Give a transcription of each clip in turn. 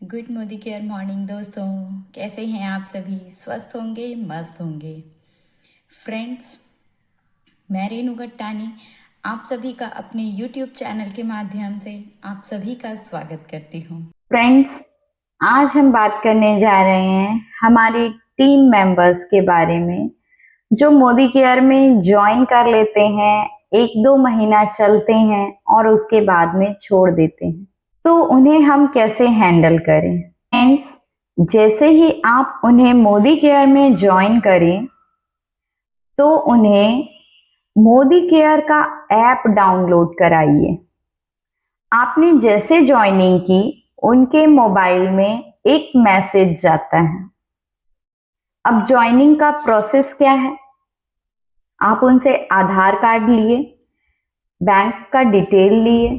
Good Modi care morning दोस्तों। कैसे हैं आप सभी? स्वस्थ होंगे, मस्त होंगे। फ्रेंड्स, मैं रेणु गट्टानी आप सभी का अपने यूट्यूब चैनल के माध्यम से आप सभी का स्वागत करती हूँ। फ्रेंड्स, आज हम बात करने जा रहे हैं हमारे टीम मेंबर्स के बारे में जो मोदी केयर में ज्वाइन कर लेते हैं, 1-2 महीना चलते हैं और उसके बाद में छोड़ देते हैं। तो उन्हें हम कैसे हैंडल करें? फ्रेंड्स, जैसे ही आप उन्हें मोदी केयर में ज्वाइन करें तो उन्हें मोदी केयर का ऐप डाउनलोड कराइए। आपने जैसे ज्वाइनिंग की उनके मोबाइल में एक मैसेज जाता है। अब ज्वाइनिंग का प्रोसेस क्या है? आप उनसे आधार कार्ड लिए, बैंक का डिटेल लिए,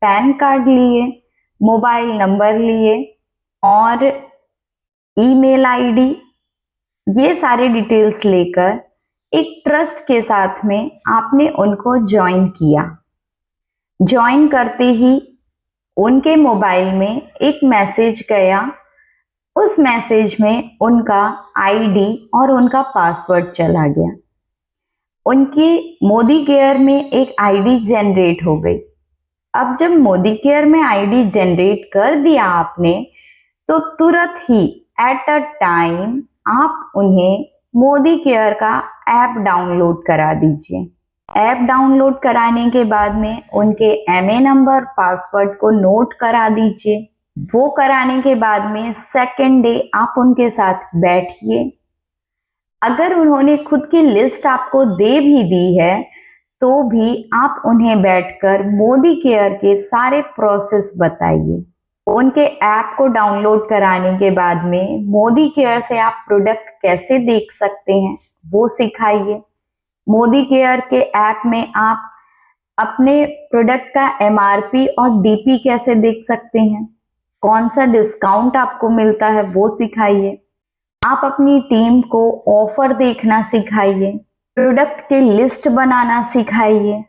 पैन कार्ड लिए, मोबाइल नंबर लिए और ईमेल आईडी, ये सारे डिटेल्स लेकर एक ट्रस्ट के साथ में आपने उनको ज्वाइन किया। ज्वाइन करते ही उनके मोबाइल में एक मैसेज गया। उस मैसेज में उनका आईडी और उनका पासवर्ड चला गया। उनकी मोदी केयर में एक आईडी जनरेट हो गई। अब जब मोदी केयर में आईडी जनरेट कर दिया आपने, तो तुरंत ही एट अ टाइम आप उन्हें मोदी केयर का ऐप डाउनलोड करा दीजिए। ऐप डाउनलोड कराने के बाद में उनके एमए नंबर, पासवर्ड को नोट करा दीजिए। वो कराने के बाद में सेकेंड डे आप उनके साथ बैठिए। अगर उन्होंने खुद की लिस्ट आपको दे भी दी है तो भी आप उन्हें बैठकर मोदी केयर के सारे प्रोसेस बताइए। उनके ऐप को डाउनलोड कराने के बाद में मोदी केयर से आप प्रोडक्ट कैसे देख सकते हैं वो सिखाइए। मोदी केयर के ऐप में आप अपने प्रोडक्ट का एमआरपी और डीपी कैसे देख सकते हैं, कौन सा डिस्काउंट आपको मिलता है वो सिखाइए। आप अपनी टीम को ऑफर देखना सिखाइए, प्रोडक्ट के लिस्ट बनाना सिखाइए,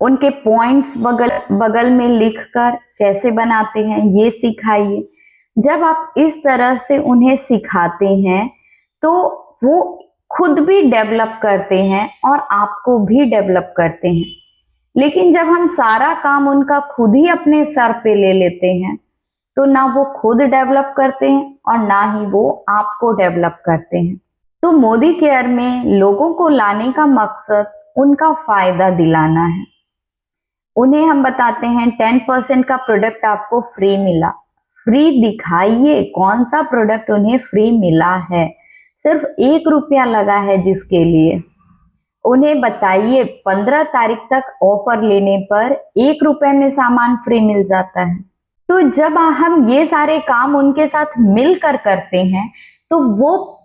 उनके पॉइंट्स बगल बगल में लिखकर कैसे बनाते हैं ये सिखाइए। जब आप इस तरह से उन्हें सिखाते हैं तो वो खुद भी डेवलप करते हैं और आपको भी डेवलप करते हैं। लेकिन जब हम सारा काम उनका खुद ही अपने सर पे ले लेते हैं तो ना वो खुद डेवलप करते हैं और ना ही वो आपको डेवलप करते हैं। तो मोदी केयर में लोगों को लाने का मकसद उनका फायदा दिलाना है। उन्हें हम बताते हैं 10% का प्रोडक्ट आपको फ्री मिला। फ्री दिखाइए कौन सा प्रोडक्ट उन्हें फ्री मिला है। सिर्फ 1 रुपया लगा है जिसके लिए। उन्हें बताइए 15 तारीख तक ऑफर लेने पर 1 रुपए में सामान फ्री मिल जाता है। तो जब हम ये सारे काम उनके साथ मिलकर करते हैं तो वो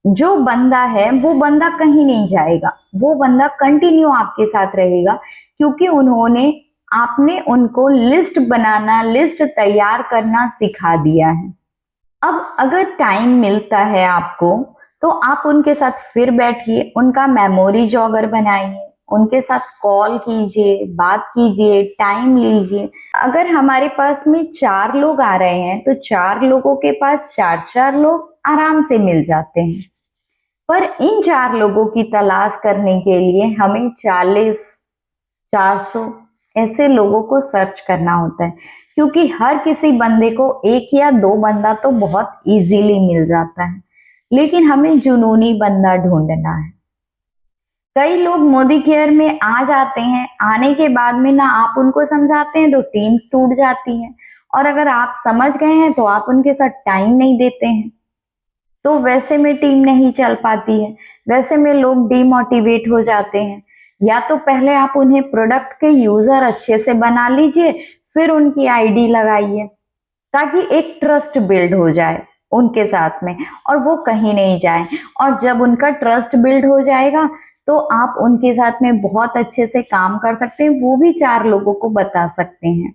जो बंदा है वो बंदा कहीं नहीं जाएगा, वो बंदा कंटिन्यू आपके साथ रहेगा क्योंकि आपने उनको लिस्ट बनाना, लिस्ट तैयार करना सिखा दिया है। अब अगर टाइम मिलता है आपको तो आप उनके साथ फिर बैठिए, उनका मेमोरी जॉगर बनाइए, उनके साथ कॉल कीजिए, बात कीजिए, टाइम लीजिए। अगर हमारे पास में 4 लोग आ रहे हैं तो 4 लोगों के पास 4-4 लोग आराम से मिल जाते हैं। पर इन 4 लोगों की तलाश करने के लिए हमें 40, 400 ऐसे लोगों को सर्च करना होता है क्योंकि हर किसी बंदे को 1 या 2 बंदा तो बहुत इजीली मिल जाता है, लेकिन हमें जुनूनी बंदा ढूंढना है। कई लोग मोदी केयर में आ जाते हैं, आने के बाद में ना आप उनको समझाते हैं तो टीम टूट जाती है, और अगर आप समझ गए हैं तो आप उनके साथ टाइम नहीं देते हैं तो वैसे में टीम नहीं चल पाती है। वैसे में लोग डिमोटिवेट हो जाते हैं। या तो पहले आप उन्हें प्रोडक्ट के यूजर अच्छे से बना लीजिए, फिर उनकी आईडी लगाइए ताकि एक ट्रस्ट बिल्ड हो जाए उनके साथ में और वो कहीं नहीं जाए। और जब उनका ट्रस्ट बिल्ड हो जाएगा तो आप उनके साथ में बहुत अच्छे से काम कर सकते हैं, वो भी 4 लोगों को बता सकते हैं।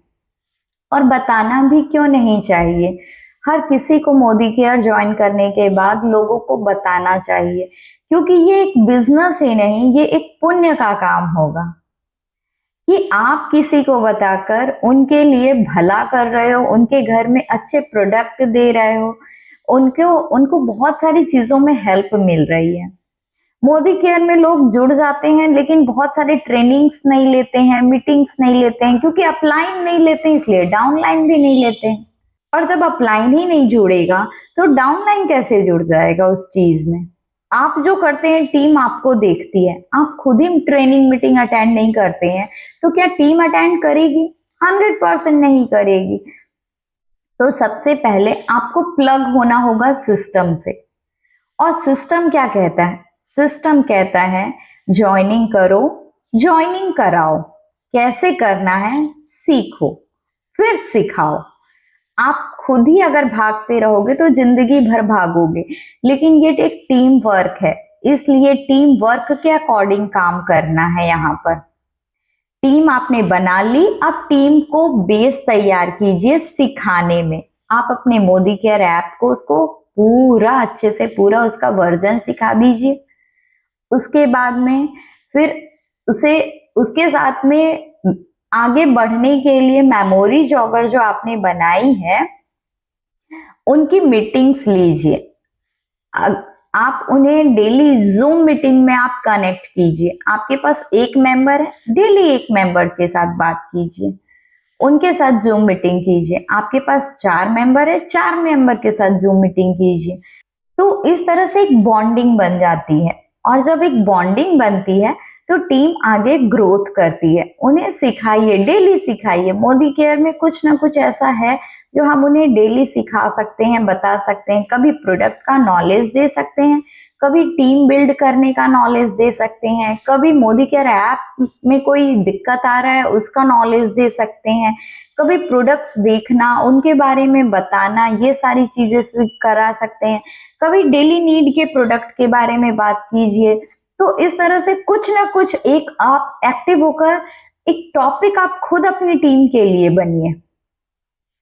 और बताना भी क्यों नहीं चाहिए, हर किसी को मोदी केयर ज्वाइन करने के बाद लोगों को बताना चाहिए क्योंकि ये एक बिजनेस ही नहीं, ये एक पुण्य का काम होगा। कि आप किसी को बताकर उनके लिए भला कर रहे हो, उनके घर में अच्छे प्रोडक्ट दे रहे हो, उनको उनको बहुत सारी चीजों में हेल्प मिल रही है। मोदी केयर में लोग जुड़ जाते हैं लेकिन बहुत सारे ट्रेनिंग्स नहीं लेते हैं, मीटिंग्स नहीं लेते हैं, क्योंकि अपलाइन नहीं लेते हैं इसलिए डाउनलाइन भी नहीं लेते हैं। और जब अपलाइन ही नहीं जुड़ेगा तो डाउनलाइन कैसे जुड़ जाएगा उस चीज में। आप जो करते हैं टीम आपको देखती है, आप खुद ही ट्रेनिंग मीटिंग अटेंड नहीं करते हैं तो क्या टीम अटेंड करेगी? 100% नहीं करेगी। तो सबसे पहले आपको प्लग होना होगा सिस्टम से। और सिस्टम क्या कहता है? सिस्टम कहता है ज्वाइनिंग करो, ज्वाइनिंग कराओ, कैसे करना है सीखो, फिर सिखाओ। आप खुद ही अगर भागते रहोगे तो जिंदगी भर भागोगे, लेकिन ये एक टीम वर्क है, इसलिए टीम वर्क के अकॉर्डिंग काम करना है। यहाँ पर टीम आपने बना ली, अब टीम को बेस तैयार कीजिए सिखाने में। आप अपने मोदी केयर ऐप को उसको पूरा अच्छे से पूरा उसका वर्जन सिखा दीजिए। उसके बाद में फिर उसे उसके साथ में आगे बढ़ने के लिए मेमोरी जॉगर जो आपने बनाई है उनकी मीटिंग्स लीजिए। आप उन्हें डेली जूम मीटिंग में आप कनेक्ट कीजिए। आपके पास एक मेंबर है, डेली एक मेंबर के साथ बात कीजिए, उनके साथ जूम मीटिंग कीजिए। आपके पास 4 मेंबर है, 4 मेंबर के साथ जूम मीटिंग कीजिए। तो इस तरह से एक बॉन्डिंग बन जाती है, और जब एक बॉन्डिंग बनती है तो टीम आगे ग्रोथ करती है। उन्हें सिखाइए, डेली सिखाइए। मोदी केयर में कुछ ना कुछ ऐसा है जो हम उन्हें डेली सिखा सकते हैं, बता सकते हैं। कभी प्रोडक्ट का नॉलेज दे सकते हैं, कभी टीम बिल्ड करने का नॉलेज दे सकते हैं, कभी मोदी केयर ऐप में कोई दिक्कत आ रहा है उसका नॉलेज दे सकते हैं, कभी प्रोडक्ट्स देखना, उनके बारे में बताना, ये सारी चीजें करा सकते हैं। कभी डेली नीड के प्रोडक्ट के बारे में बात कीजिए। तो इस तरह से कुछ ना कुछ एक आप एक्टिव होकर एक टॉपिक आप खुद अपनी टीम के लिए बनिए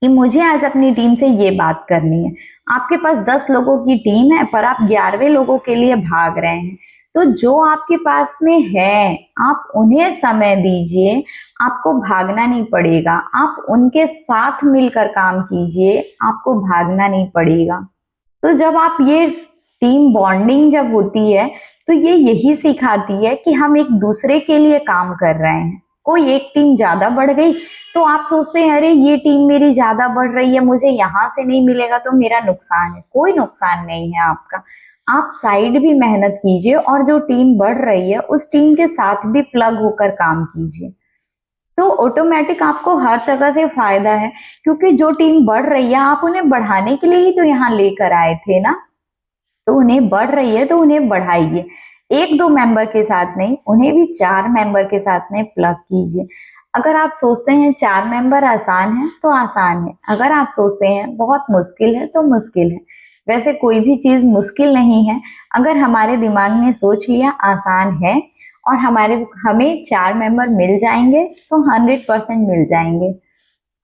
कि मुझे आज अपनी टीम से ये बात करनी है। आपके पास 10 लोगों की टीम है पर आप 11वें लोगों के लिए भाग रहे हैं, तो जो आपके पास में है आप उन्हें समय दीजिए। आपको भागना नहीं पड़ेगा, आप उनके साथ मिलकर काम कीजिए, आपको भागना नहीं पड़ेगा। तो जब आप ये टीम बॉन्डिंग जब होती है तो ये यही सिखाती है कि हम एक दूसरे के लिए काम कर रहे हैं। कोई एक टीम ज्यादा बढ़ गई तो आप सोचते हैं अरे ये टीम मेरी ज्यादा बढ़ रही है, मुझे यहाँ से नहीं मिलेगा तो मेरा नुकसान है। कोई नुकसान नहीं है आपका। आप साइड भी मेहनत कीजिए और जो टीम बढ़ रही है उस टीम के साथ भी प्लग होकर काम कीजिए, तो ऑटोमेटिक आपको हर जगह से फायदा है। क्योंकि जो टीम बढ़ रही है आप उन्हें बढ़ाने के लिए ही तो यहाँ लेकर आए थे ना, तो उन्हें बढ़ रही है तो उन्हें बढ़ाइए। 1-2 मेंबर के साथ नहीं, उन्हें भी 4 मेंबर के साथ में प्लग कीजिए। अगर आप सोचते हैं 4 मेंबर आसान है तो आसान है, अगर आप सोचते हैं बहुत मुश्किल है तो मुश्किल है। वैसे कोई भी चीज मुश्किल नहीं है, अगर हमारे दिमाग ने सोच लिया आसान है और हमें 4 मेंबर मिल जाएंगे तो 100% मिल जाएंगे।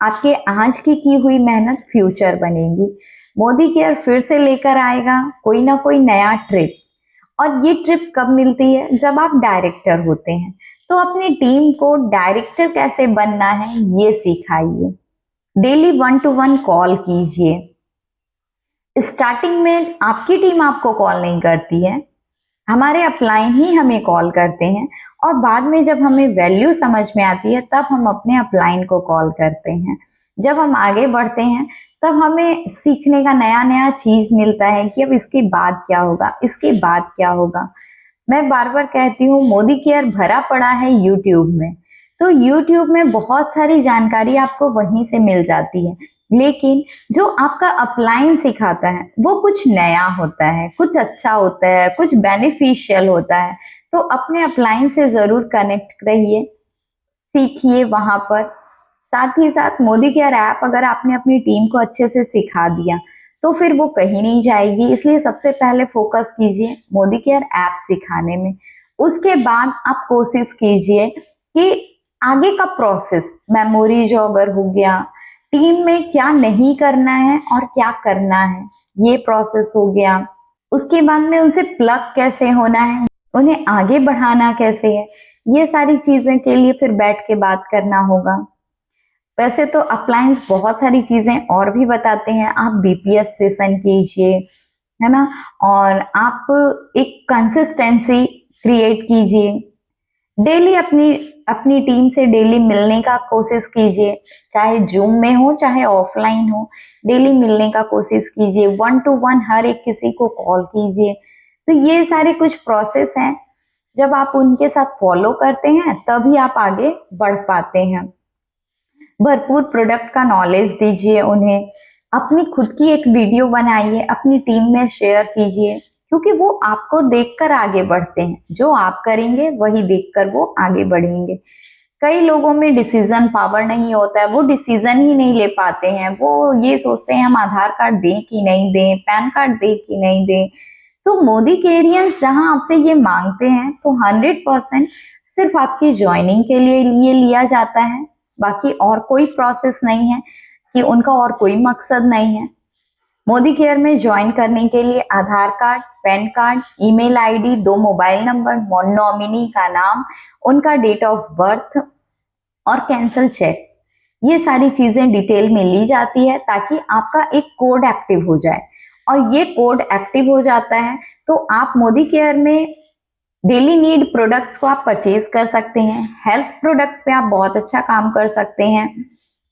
आपके आज की हुई मेहनत फ्यूचर बनेगी। मोदी केयर फिर से लेकर आएगा कोई ना कोई नया ट्रिप, और ये ट्रिप कब मिलती है? जब आप डायरेक्टर होते हैं। तो अपनी टीम को डायरेक्टर कैसे बनना है ये सिखाइए। डेली 1 to 1 कॉल कीजिए। स्टार्टिंग में आपकी टीम आपको कॉल नहीं करती है, हमारे अपलाइन ही हमें कॉल करते हैं, और बाद में जब हमें वैल्यू समझ में आती है तब हम अपने अपलाइन को कॉल करते हैं। जब हम आगे बढ़ते हैं तब हमें सीखने का नया नया चीज मिलता है कि अब इसके बाद क्या होगा, इसके बाद क्या होगा। मैं बार बार कहती हूँ मोदी केयर भरा पड़ा है यूट्यूब में, तो यूट्यूब में बहुत सारी जानकारी आपको वहीं से मिल जाती है, लेकिन जो आपका अपलाइन सिखाता है वो कुछ नया होता है, कुछ अच्छा होता है, कुछ बेनिफिशियल होता है। तो अपने अपलाइन से जरूर कनेक्ट रहिए, सीखिए वहां पर। साथ ही साथ मोदी केयर ऐप अगर आपने अपनी टीम को अच्छे से सिखा दिया तो फिर वो कहीं नहीं जाएगी, इसलिए सबसे पहले फोकस कीजिए मोदी केयर ऐप सिखाने में। उसके बाद आप कोशिश कीजिए कि आगे का प्रोसेस, मेमोरी जॉगर हो गया, टीम में क्या नहीं करना है और क्या करना है, ये प्रोसेस हो गया। उसके बाद में उनसे प्लग कैसे होना है उन्हें आगे बढ़ाना कैसे है, ये सारी चीजें के लिए फिर बैठ के बात करना होगा। वैसे तो अप्लायंस बहुत सारी चीजें और भी बताते हैं, आप बीपीएस सेशन कीजिए, है ना, और आप एक कंसिस्टेंसी क्रिएट कीजिए, डेली अपनी अपनी टीम से डेली मिलने का कोशिश कीजिए, चाहे जूम में हो चाहे ऑफलाइन हो, डेली मिलने का कोशिश कीजिए, 1 to 1 हर एक किसी को कॉल कीजिए। तो ये सारे कुछ प्रोसेस हैं, जब आप उनके साथ फॉलो करते हैं तभी आप आगे बढ़ पाते हैं। भरपूर प्रोडक्ट का नॉलेज दीजिए उन्हें, अपनी खुद की एक वीडियो बनाइए, अपनी टीम में शेयर कीजिए, क्योंकि वो आपको देखकर आगे बढ़ते हैं, जो आप करेंगे वही देखकर वो आगे बढ़ेंगे। कई लोगों में डिसीजन पावर नहीं होता है, वो डिसीजन ही नहीं ले पाते हैं, वो ये सोचते हैं हम आधार कार्ड दें कि नहीं दें, पैन कार्ड दें कि नहीं दें। तो मोदी केयरियंस जहां आपसे ये मांगते हैं तो 100% सिर्फ आपकी ज्वाइनिंग के लिए ये लिया जाता है, बाकी और कोई प्रोसेस नहीं है, कि उनका और कोई मकसद नहीं है। मोदी केयर में ज्वाइन करने के लिए Aadhaar card, PAN card, email ID, 2 mobile number, nominee का नाम, उनका डेट ऑफ बर्थ और कैंसल चेक, ये सारी चीजें डिटेल में ली जाती है ताकि आपका एक कोड एक्टिव हो जाए। और ये कोड एक्टिव हो जाता है तो आप मोदी केयर में डेली नीड प्रोडक्ट्स को आप परचेज कर सकते हैं, हेल्थ प्रोडक्ट पे आप बहुत अच्छा काम कर सकते हैं,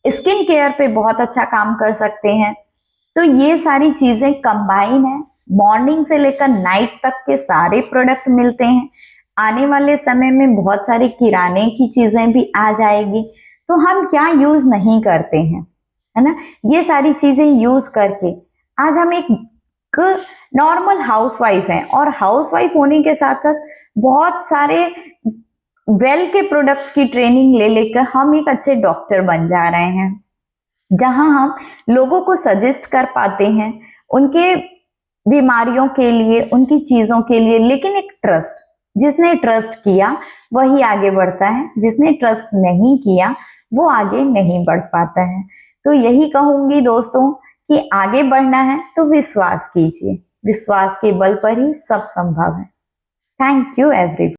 स्किन केयर पे बहुत अच्छा काम कर सकते हैं। तो ये सारी चीजें कंबाइन है, मॉर्निंग से लेकर नाइट तक के सारे प्रोडक्ट मिलते हैं। आने वाले समय में बहुत सारी किराने की चीजें भी आ जाएगी, तो हम क्या यूज नहीं करते हैं, है ना, ये सारी चीजें यूज करके आज हम एक नॉर्मल हाउसवाइफ हैं, और हाउसवाइफ होने के साथ साथ बहुत सारे वेल के प्रोडक्ट्स की ट्रेनिंग ले लेकर हम एक अच्छे डॉक्टर बन जा रहे हैं, जहां हम लोगों को सजेस्ट कर पाते हैं उनके बीमारियों के लिए, उनकी चीजों के लिए। लेकिन एक ट्रस्ट, जिसने ट्रस्ट किया वही आगे बढ़ता है, जिसने ट्रस्ट नहीं किया वो आगे नहीं बढ़ पाता है। तो यही कहूंगी दोस्तों कि आगे बढ़ना है तो विश्वास कीजिए, विश्वास के बल पर ही सब संभव है। Thank you everyone.